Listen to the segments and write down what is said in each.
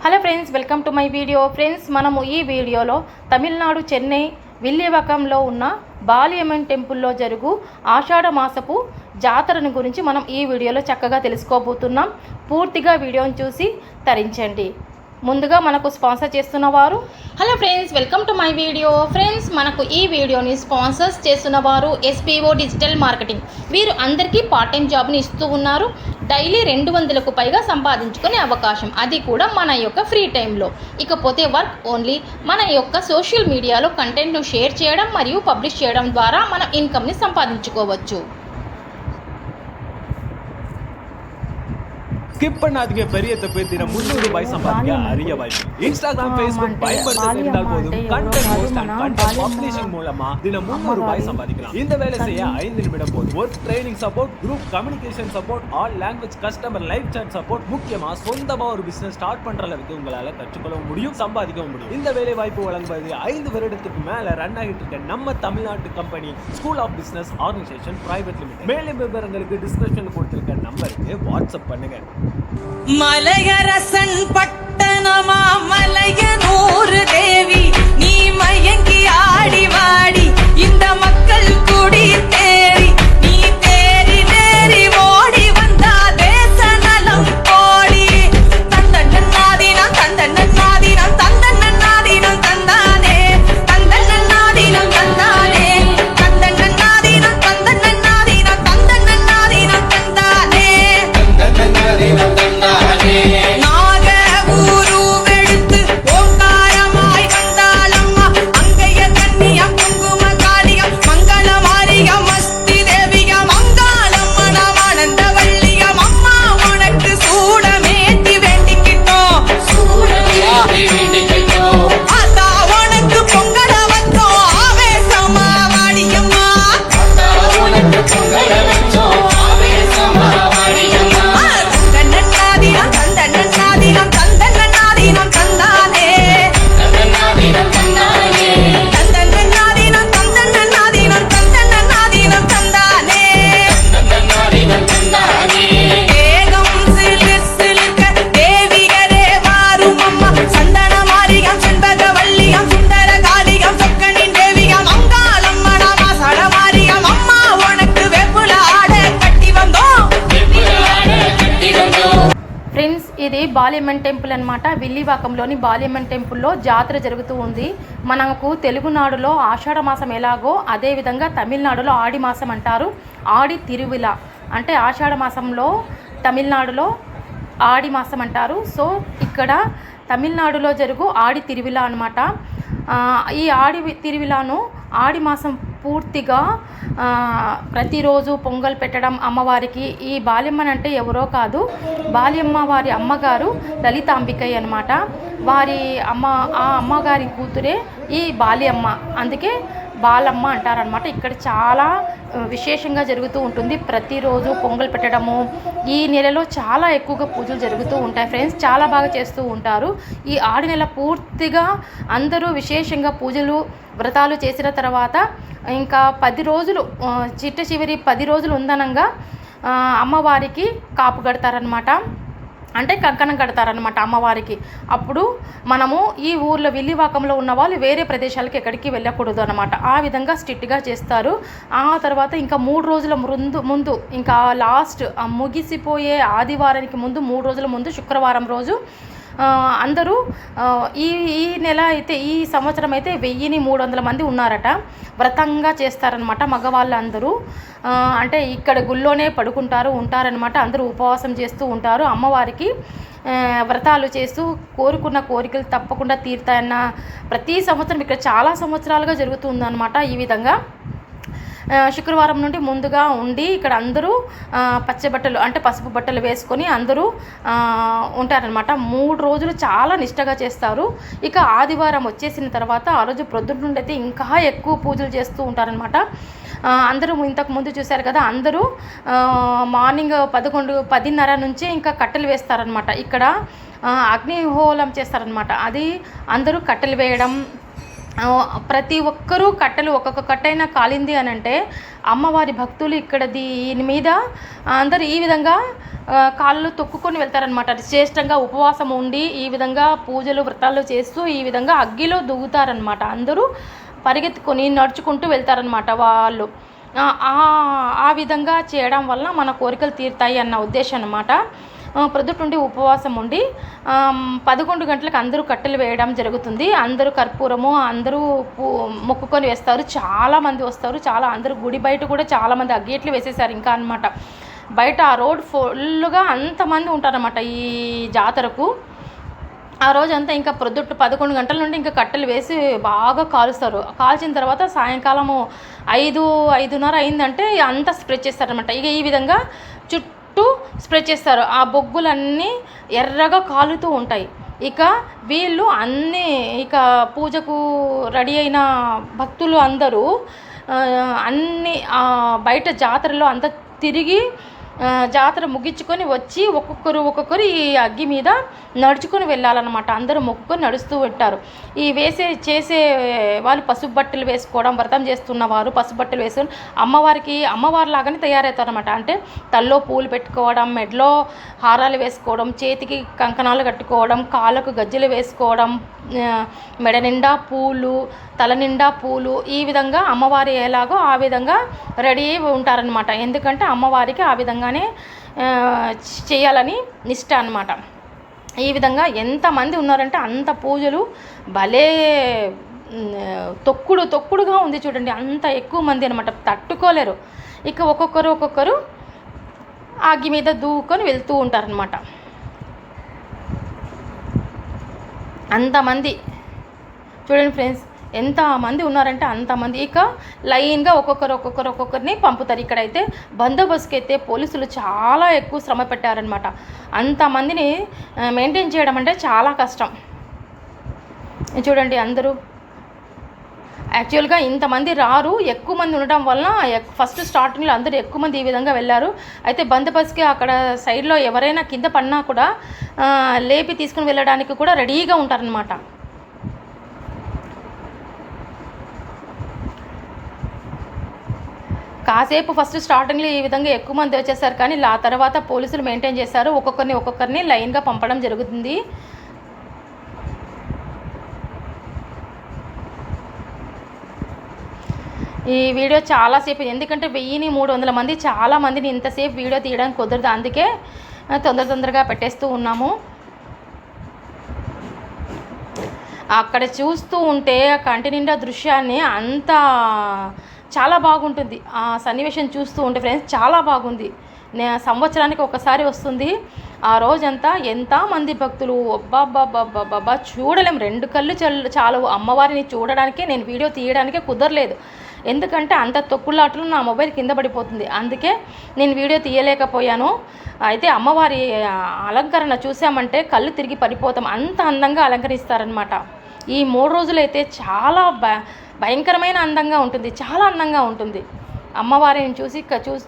Hello friends, welcome to my video. Friends, మనము ఈ వీడియోలో తమిళనాడు చెన్నై విల్లివాకంలో ఉన్న బాలియమ్మన్ టెంపుల్లో జరుగు ఆషాఢ మాసపు జాతరను గురించి మనం ఈ వీడియోలో చక్కగా తెలుసుకోబోతున్నాం. పూర్తిగా వీడియోని చూసి తరించండి. ముందుగా మనకు స్పాన్సర్ చేస్తున్నవారు, hello friends, welcome to my video. Friends, మనకు ఈ వీడియోని స్పాన్సర్స్ చేస్తున్నవారు ఎస్పీఓ డిజిటల్ మార్కెటింగ్. వీరు అందరికీ పార్ట్ టైం జాబ్ని ఇస్తూ ఉన్నారు. డైలీ 200కు పైగా సంపాదించుకునే అవకాశం, అది కూడా మన యొక్క ఫ్రీ టైంలో. ఇకపోతే వర్క్ ఓన్లీ మన యొక్క సోషల్ మీడియాలో కంటెంట్ను షేర్ చేయడం మరియు పబ్లిష్ చేయడం ద్వారా మన ఇన్కమ్ని సంపాదించుకోవచ్చు. ஸ்கிப் பண்ணாதீங்க. பெரிய தப்பு. தினம் 300 ரூபாய் சம்பாதிக்க அரிய வாய்ப்பு. இன்ஸ்டாகிராம், ஃபேஸ்புக் பயன்படுத்த தெரிந்தால் போதும். Content post and content publishing மூலமா தினம் 300 ரூபாய் சம்பாதிக்கலாம். இந்த வேலை செய்ய 5 நிமிடம் போதும். Work training support, group communication support, all language customer live chat support, முக்கியமா சொந்தமா ஒரு பிசினஸ் ஸ்டார்ட் பண்ற அளவுக்கு உங்களால கற்றுக்கொள்ள முடியும், சம்பாதிக்கவும் முடியும். இந்த வேலை வாய்ப்பு வழங்குவது 5 வருடத்துக்கு மேல ரன் ஆகிட்டு இருக்க நம்ம தமிழ்நாட்டு company school of business organisation private limited. மேலும் விவரங்களுக்கு டிஸ்கிரிப்ஷன்ல கொடுத்திருக்க நம்பருக்கு வாட்ஸ்அப் பண்ணுங்க. மலையரசன் பட்டணமா மலையனூர் தேவி, நீ மயங்கி ஆடி வாடி இந்த மக்கள் குடி தேறி, நீ தேறி நேறி ஓடி வந்தா தேச நலம் கோடி. தந்தன்னாதீனம் தந்தன்னாதீனம் தந்தன்னாதீனம் தந்தானே, தந்தன்னாதீனம் தந்தானே, தந்தன்னாதீனம் தந்தன்னாதீனம் தந்தன்னாதீனம் தந்தானே, தந்தன்னாதீனம் தந்தானே. ఇది బాలియమ్మన్ టెంపుల్ అనమాట. విల్లివాకంలోని బాలియమ్మన్ టెంపుల్లో జాతర జరుగుతూ ఉంది. మనకు తెలుగునాడులో ఆషాఢ మాసం ఎలాగో అదేవిధంగా తమిళనాడులో ఆడి మాసం అంటారు. ఆడి తిరువిల అంటే ఆషాఢ మాసంలో తమిళనాడులో ఆడి మాసం అంటారు. సో ఇక్కడ తమిళనాడులో జరుగు ఆడి తిరువిల అనమాట. ఈ ఆడి తిరువిలాను ఆడి మాసం పూర్తిగా ప్రతిరోజు పొంగల్ పెట్టడం అమ్మవారికి. ఈ బాల్యమ్మన్ అంటే ఎవరో కాదు, బాల్యమ్మ వారి అమ్మగారు లలితాంబికయ్య అనమాట. ఆ అమ్మగారి కూతురే ఈ బాల్యమ్మ, అందుకే బాలమ్మ అంటారనమాట. ఇక్కడ చాలా విశేషంగా జరుగుతూ ఉంటుంది. ప్రతిరోజు పొంగల్ పెట్టడము, ఈ నెలలో చాలా ఎక్కువగా పూజలు జరుగుతూ ఉంటాయి ఫ్రెండ్స్. చాలా బాగా చేస్తూ ఉంటారు. ఈ ఆడి నెల పూర్తిగా అందరూ విశేషంగా పూజలు వ్రతాలు చేసిన తర్వాత ఇంకా 10 రోజులు చిట్ట చివరి 10 రోజులు ఉందనంగా అమ్మవారికి కాపు కడతారనమాట. అంటే కంకణం కడతారనమాట అమ్మవారికి. అప్పుడు మనము ఈ ఊర్లో విల్లివాకంలో ఉన్న వాళ్ళు వేరే ప్రదేశాలకు ఎక్కడికి వెళ్ళకూడదు అనమాట. ఆ విధంగా స్ట్రిక్ట్గా చేస్తారు. ఆ తర్వాత ఇంకా 3 రోజుల ముందు ఇంకా లాస్ట్ ముగిసిపోయే ఆదివారానికి ముందు 3 రోజుల ముందు శుక్రవారం రోజు అందరూ ఈ నెల అయితే ఈ సంవత్సరం అయితే 1300 మంది ఉన్నారట. వ్రతంగా చేస్తారనమాట మగవాళ్ళందరూ. అంటే ఇక్కడ గుళ్ళోనే ఉంటారనమాట. అందరూ ఉపవాసం చేస్తూ ఉంటారు. అమ్మవారికి వ్రతాలు చేస్తూ కోరుకున్న కోరికలు తప్పకుండా తీరుతాయన్న ప్రతి సంవత్సరం ఇక్కడ చాలా సంవత్సరాలుగా జరుగుతుందన్నమాట. ఈ విధంగా శుక్రవారం నుండి ముందుగా ఉండి ఇక్కడ అందరూ పచ్చబట్టలు అంటే పసుపు బట్టలు వేసుకొని అందరూ ఉంటారనమాట. 3 రోజులు చాలా నిష్టగా చేస్తారు. ఇక ఆదివారం వచ్చేసిన తర్వాత ఆ రోజు ప్రొద్దున నుండి అయితే ఇంకా ఎక్కువ పూజలు చేస్తూ ఉంటారనమాట. అందరూ ఇంతకు ముందు చూశారు కదా, అందరూ మార్నింగ్ 10:30 నుంచే ఇంకా కట్టెలు వేస్తారనమాట. ఇక్కడ అగ్నిహోళం చేస్తారనమాట. అది అందరూ కట్టెలు వేయడం, ప్రతి ఒక్కరూ కట్టెలు ఒక్కొక్క కట్టైనా కాలింది అని అంటే అమ్మవారి భక్తులు ఇక్కడ దీని మీద అందరూ ఈ విధంగా కాళ్ళు తొక్కుకొని వెళ్తారనమాట. శ్రేష్టంగా ఉపవాసం ఉండి ఈ విధంగా పూజలు వ్రతాలు చేస్తూ ఈ విధంగా అగ్గిలో దిగుతారనమాట. అందరూ పరిగెత్తుకొని నడుచుకుంటూ వెళ్తారనమాట వాళ్ళు. ఆ విధంగా చేయడం వల్ల మన కోరికలు తీరుతాయి అన్న ఉద్దేశం అన్నమాట. ప్రొద్దుటుండి ఉపవాసం ఉండి 11 గంటలకు అందరూ కట్టెలు వేయడం జరుగుతుంది. అందరూ కర్పూరము అందరూ మొక్కుకొని వేస్తారు. చాలామంది వస్తారు. అందరూ గుడి బయట కూడా చాలామంది అగ్గేట్లు వేసేసారు ఇంకా అనమాట. బయట ఆ రోడ్ ఫుల్గా అంతమంది ఉంటారన్నమాట ఈ జాతరకు. ఆ రోజంతా ఇంకా ప్రొద్దుట్టు 11 గంటల నుండి ఇంకా కట్టెలు వేసి బాగా కాలుస్తారు. కాల్చిన తర్వాత సాయంకాలము 5-5:30 అయిందంటే అంతా స్ప్రెడ్ చేస్తారనమాట. ఇక ఈ విధంగా చుట్టూ స్ప్రెడ్ చేస్తారు. ఆ బొగ్గులన్నీ ఎర్రగా కాలుతూ ఉంటాయి. ఇక వీళ్ళు ఇక పూజకు రెడీ అయిన భక్తులు అందరూ అన్నీ బయట జాతరలో అంతా తిరిగి జాతర ముగించుకొని వచ్చి ఒక్కొక్కరు ఈ అగ్గి మీద నడుచుకొని వెళ్ళాలన్నమాట. అందరూ మొక్కుకొని నడుస్తూ ఉంటారు. ఈ చేసే వాళ్ళు పసుపు బట్టలు వేసుకోవడం, వ్రతం చేస్తున్న వారు పసుపు బట్టలు వేసుకొని అమ్మవారి లాగానే తయారవుతారన్నమాట. అంటే తల్లో పూలు పెట్టుకోవడం, మెడలో హారాలు వేసుకోవడం, చేతికి కంకణాలు కట్టుకోవడం, కాళ్ళకు గజ్జెలు వేసుకోవడం, మెడ నిండా పూలు, తల నిండా పూలు, ఈ విధంగా అమ్మవారి ఎలాగో ఆ విధంగా రెడీ అయి ఉంటారనమాట. ఎందుకంటే అమ్మవారికి ఆ విధంగానే చేయాలని నిష్ట అనమాట. ఈ విధంగా ఎంతమంది ఉన్నారంటే అంత పూజలు భలే తొక్కుడుగా ఉంది చూడండి. అంత ఎక్కువ మంది అనమాట, తట్టుకోలేరు. ఇక ఒక్కొక్కరు అగ్గి మీద దూకొని వెళ్తూ ఉంటారనమాట. అంతమంది చూడండి ఫ్రెండ్స్, ఎంతమంది ఉన్నారంటే అంతమంది. ఇక లైన్గా ఒక్కొక్కరిని పంపుతారు. ఇక్కడైతే బందోబస్తుకి అయితే పోలీసులు చాలా ఎక్కువ శ్రమ పెట్టారనమాట. అంతమందిని మెయింటైన్ చేయడం అంటే చాలా కష్టం. చూడండి అందరూ యాక్చువల్గా ఇంతమంది రారు, ఎక్కువ మంది ఉండడం వలన ఫస్ట్ స్టార్టింగ్లో అందరూ ఎక్కువ మంది ఈ విధంగా వెళ్ళారు. అయితే బందోబస్తుకి అక్కడ సైడ్లో ఎవరైనా కింద పడినా కూడా లేపి తీసుకుని వెళ్ళడానికి కూడా రెడీగా ఉంటారనమాట. కాసేపు ఫస్ట్ స్టార్టింగ్లో ఈ విధంగా ఎక్కువ మంది వచ్చేసారు, కానీ ఆ తర్వాత పోలీసులు మెయింటైన్ చేశారు. ఒక్కొక్కరిని లైన్గా పంపడం జరుగుతుంది. ఈ వీడియో చాలాసేపు, ఎందుకంటే 1300 మంది చాలా మందిని ఇంతసేపు వీడియో తీయడానికి కుదరదు. అందుకే తొందరగా పెట్టేస్తూ ఉన్నాము. అక్కడ చూస్తూ ఉంటే కంటి నిండా దృశ్యాన్ని అంత చాలా బాగుంటుంది. ఆ సన్నివేశం చూస్తూ ఉంటే ఫ్రెండ్స్ చాలా బాగుంది. సంవత్సరానికి ఒకసారి వస్తుంది. ఆ రోజంతా ఎంతమంది భక్తులు అబ్బాబ్బాబ్బాబ్బా చూడలేం. 2 కళ్ళు చాలు అమ్మవారిని చూడడానికి. నేను వీడియో తీయడానికే కుదరలేదు, ఎందుకంటే అంత తొక్కులాటలు నా మొబైల్ కింద పడిపోతుంది. అందుకే నేను వీడియో తీయలేకపోయాను. అయితే అమ్మవారి అలంకరణ చూసామంటే కళ్ళు తిరిగి పడిపోతాం, అంత అందంగా అలంకరిస్తారనమాట. ఈ 3 రోజులైతే చాలా భయంకరమైన అందంగా ఉంటుంది, చాలా అందంగా ఉంటుంది. అమ్మవారిని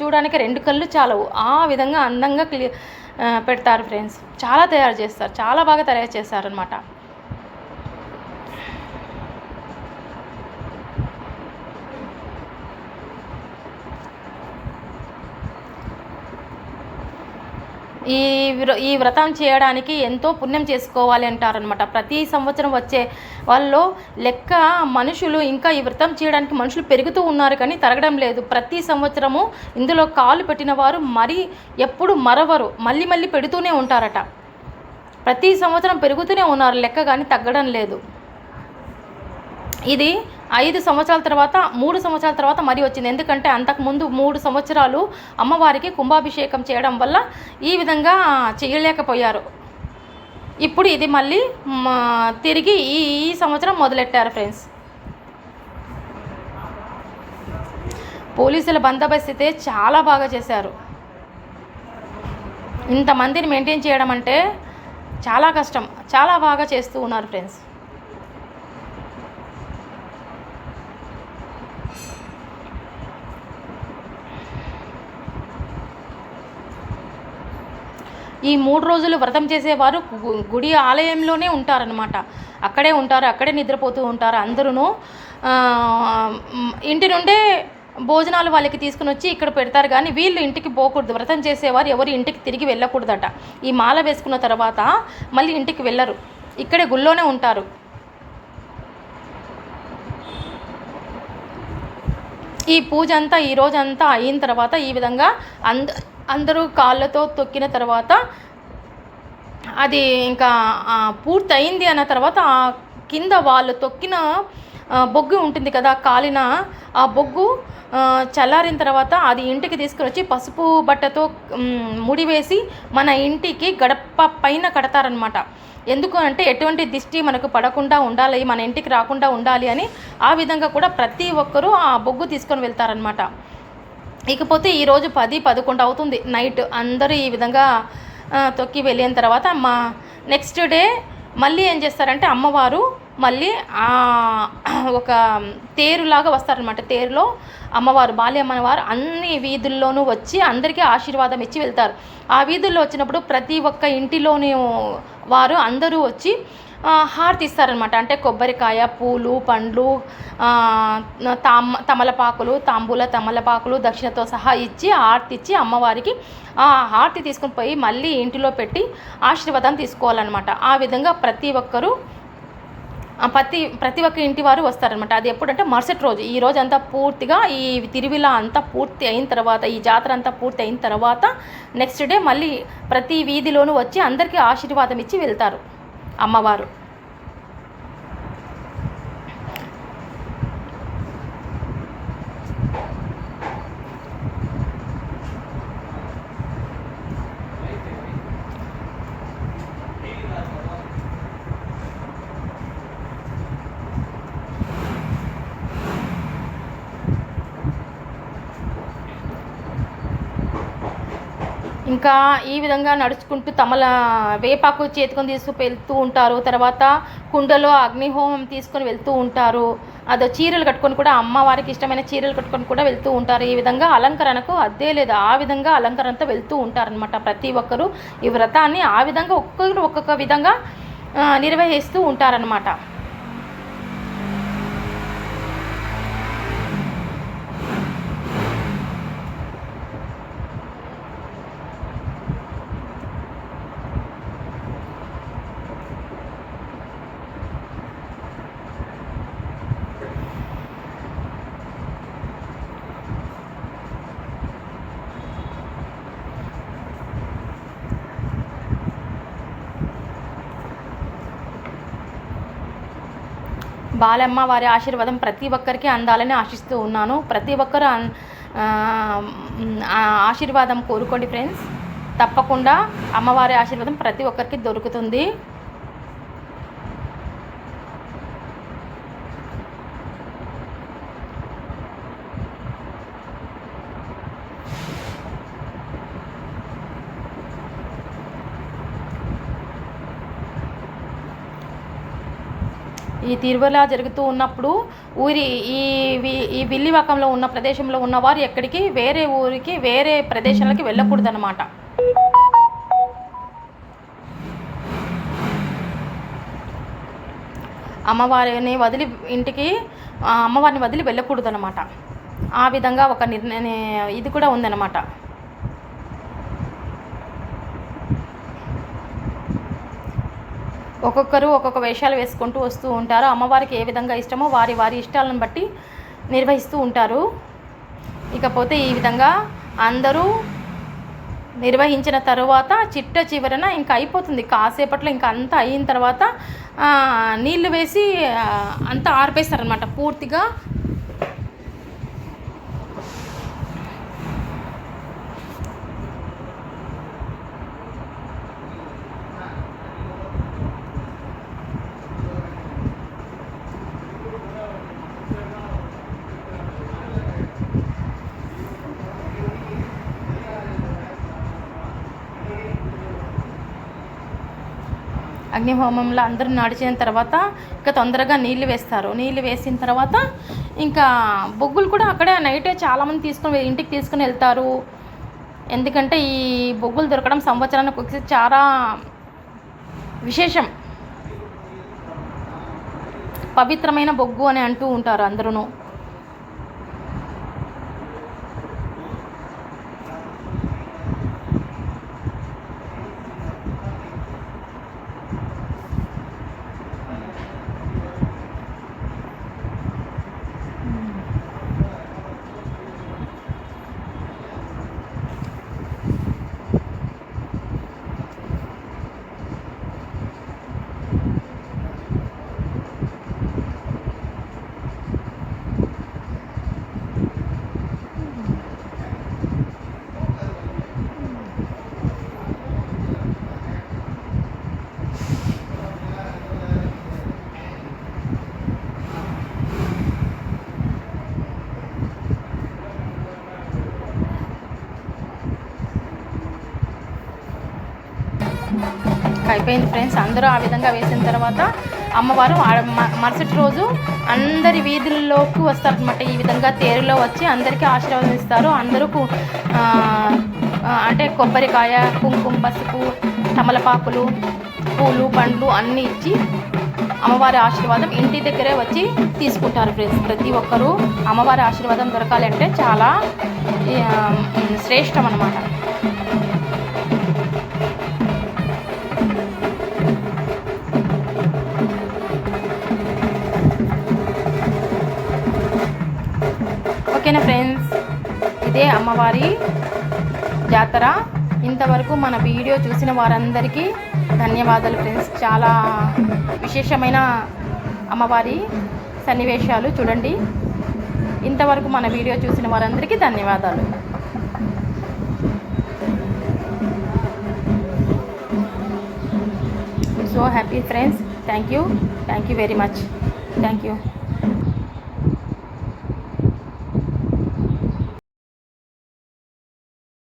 చూడడానికి 2 కళ్ళు చాలవు, ఆ విధంగా అందంగా పెడతారు ఫ్రెండ్స్. చాలా తయారు చేస్తారు, చాలా బాగా తయారు చేస్తారనమాట. ఈ వ్రతం చేయడానికి ఎంతో పుణ్యం చేసుకోవాలి అంటారనమాట. ప్రతి సంవత్సరం వచ్చే వాళ్ళు లెక్క మనుషులు, ఇంకా ఈ వ్రతం చేయడానికి మనుషులు పెరుగుతూ ఉన్నారు కానీ తరగడం లేదు. ప్రతి సంవత్సరము ఇందులో కాలు పెట్టిన వారు మరి ఎప్పుడు మరవరు, మళ్ళీ పెడుతూనే ఉంటారట. ప్రతి సంవత్సరం పెరుగుతూనే ఉన్నారు లెక్క, కానీ తగ్గడం లేదు. ఇది 5 సంవత్సరాల తర్వాత 3 సంవత్సరాల తర్వాత మరీ వచ్చింది. ఎందుకంటే అంతకుముందు 3 సంవత్సరాలు అమ్మవారికి కుంభాభిషేకం చేయడం వల్ల ఈ విధంగా చేయలేకపోయారు. ఇప్పుడు ఇది మళ్ళీ తిరిగి ఈ సంవత్సరం మొదలెట్టారు ఫ్రెండ్స్. పోలీసుల బందోబస్తు అయితే చాలా బాగా చేశారు. ఇంతమందిని మెయింటైన్ చేయడం అంటే చాలా కష్టం, చాలా బాగా చేస్తూ ఉన్నారు ఫ్రెండ్స్. ఈ 3 రోజులు వ్రతం చేసేవారు గుడి ఆలయంలోనే ఉంటారనమాట. అక్కడే ఉంటారు, అక్కడే నిద్రపోతూ ఉంటారు అందరూ. ఇంటి నుండే భోజనాలు వాళ్ళకి తీసుకుని వచ్చి ఇక్కడ పెడతారు, కానీ వీళ్ళు ఇంటికి పోకూడదు. వ్రతం చేసేవారు ఎవరు ఇంటికి తిరిగి వెళ్ళకూడదట. ఈ మాల వేసుకున్న తర్వాత మళ్ళీ ఇంటికి వెళ్ళరు, ఇక్కడే గుళ్ళోనే ఉంటారు. ఈ పూజ అంతా ఈ రోజంతా అయిన తర్వాత ఈ విధంగా అందరూ కాళ్ళతో తొక్కిన తర్వాత అది ఇంకా పూర్తి అయింది అన్న తర్వాత కింద వాళ్ళు తొక్కిన బొగ్గు ఉంటుంది కదా, కాలిన ఆ బొగ్గు చల్లారిన తర్వాత అది ఇంటికి తీసుకుని వచ్చి పసుపు బట్టతో ముడివేసి మన ఇంటికి గడప పైన కడతారనమాట. ఎందుకు అంటే ఎటువంటి దిష్టి మనకు పడకుండా ఉండాలి, మన ఇంటికి రాకుండా ఉండాలి అని ఆ విధంగా కూడా ప్రతి ఒక్కరూ ఆ బొగ్గు తీసుకొని వెళ్తారనమాట. ఇకపోతే ఈరోజు 10-11 అవుతుంది నైట్. అందరూ ఈ విధంగా తొక్కి వెళ్ళిన తర్వాత నెక్స్ట్ డే మళ్ళీ ఏం చేస్తారంటే అమ్మవారు మళ్ళీ ఒక తేరులాగా వస్తారనమాట. తేరులో అమ్మవారు బాల్యమ్మవారు అన్ని వీధుల్లోనూ వచ్చి అందరికీ ఆశీర్వాదం ఇచ్చి వెళ్తారు. ఆ వీధుల్లో వచ్చినప్పుడు ప్రతి ఒక్క ఇంటిలోని వారు అందరూ వచ్చి హారతి ఇస్తారనమాట. అంటే కొబ్బరికాయ, పూలు, పండ్లు, తమలపాకులు, తమలపాకులు దక్షిణతో సహా ఇచ్చి హారతి ఇచ్చి అమ్మవారికి ఆ హారతి తీసుకుని పోయి మళ్ళీ ఇంటిలో పెట్టి ఆశీర్వాదం తీసుకోవాలన్నమాట. ఆ విధంగా ప్రతి ఒక్కరూ ప్రతి ఒక్క ఇంటి వారు వస్తారనమాట. అది ఎప్పుడంటే మరుసటి రోజు. ఈ రోజు అంతా పూర్తిగా ఈ తిరువిలా అంతా పూర్తి అయిన తర్వాత, ఈ జాతర అంతా పూర్తి అయిన తర్వాత నెక్స్ట్ డే మళ్ళీ ప్రతి వీధిలోనూ వచ్చి అందరికీ ఆశీర్వాదం ఇచ్చి వెళ్తారు అమ్మవారు. ఇంకా ఈ విధంగా నడుచుకుంటూ వేపాకు చేతుకొని వెళ్తూ ఉంటారు. తర్వాత కుండలో అగ్నిహోమం తీసుకొని వెళ్తూ ఉంటారు. అదో చీరలు కట్టుకొని కూడా అమ్మవారికి ఇష్టమైన చీరలు కట్టుకొని కూడా వెళ్తూ ఉంటారు. ఈ విధంగా అలంకరణకు అద్దే లేదు, ఆ విధంగా అలంకరణతో వెళ్తూ ఉంటారనమాట. ప్రతి ఒక్కరూ ఈ వ్రతాన్ని ఆ విధంగా ఒక్కొక్క విధంగా నిర్వహిస్తూ ఉంటారనమాట. బాలమ్మ వారి ఆశీర్వాదం ప్రతి ఒక్కరికి అందాలని ఆశిస్తూ ఉన్నాను. ప్రతి ఒక్కరు ఆశీర్వాదం కోరుకోండి ఫ్రెండ్స్. తప్పకుండా అమ్మవారి ఆశీర్వాదం ప్రతి ఒక్కరికి దొరుకుతుంది. ఈ తిరుమల జరుగుతూ ఉన్నప్పుడు ఈ విల్లివాకంలో ఉన్న ప్రదేశంలో ఉన్నవారు ఎక్కడికి వేరే ఊరికి వేరే ప్రదేశాలకి వెళ్ళకూడదన్నమాట. అమ్మవారిని వదిలి వెళ్ళకూడదన్నమాట. ఆ విధంగా ఒక ఇది కూడా ఉందన్నమాట. ఒక్కొక్కరు ఒక్కొక్క వేషాలు వేసుకుంటూ వస్తూ ఉంటారు. అమ్మవారికి ఏ విధంగా ఇష్టమో వారి ఇష్టాలను బట్టి నిర్వహిస్తూ ఉంటారు. ఇకపోతే ఈ విధంగా అందరూ నిర్వహించిన తర్వాత చివరన ఇంకా అయిపోతుంది. కాసేపట్లో ఇంకా అంతా అయిన తర్వాత నీళ్లు వేసి అంతా ఆర్పేస్తారనమాట పూర్తిగా. అగ్నిహోమంలో అందరూ నడిచిన తర్వాత ఇంకా తొందరగా నీళ్ళు వేస్తారు. నీళ్ళు వేసిన తర్వాత ఇంకా బొగ్గులు కూడా అక్కడే నైటే చాలామంది ఇంటికి తీసుకుని వెళ్తారు. ఎందుకంటే ఈ బొగ్గులు దొరకడం సంవత్సరానికి ఒకసారి చాలా విశేషం. పవిత్రమైన బొగ్గు అని అంటూ ఉంటారు అందరూ. అయిపోయింది ఫ్రెండ్స్. అందరూ ఆ విధంగా వేసిన తర్వాత అమ్మవారు మరుసటి రోజు అందరి వీధుల్లోకి వస్తారనమాట. ఈ విధంగా తేరులో వచ్చి అందరికీ ఆశీర్వాదం ఇస్తారు. అందరూ అంటే కొబ్బరికాయ, కుంకుమ, పసుపు, తమలపాకులు, పూలు, పండ్లు అన్నీ ఇచ్చి అమ్మవారి ఆశీర్వాదం ఇంటి దగ్గరే వచ్చి తీసుకుంటారు ఫ్రెండ్స్. ప్రతి ఒక్కరూ అమ్మవారి ఆశీర్వాదం దొరకాలంటే చాలా శ్రేష్టం అన్నమాట. ఓకేనా ఫ్రెండ్స్, ఇదే అమ్మవారి జాతర. ఇంతవరకు మన వీడియో చూసిన వారందరికీ ధన్యవాదాలు ఫ్రెండ్స్. చాలా విశేషమైన అమ్మవారి సన్నివేశాలు చూడండి. ఇంతవరకు మన వీడియో చూసిన వారందరికీ ధన్యవాదాలు. So happy friends. Thank you very much. Thank you.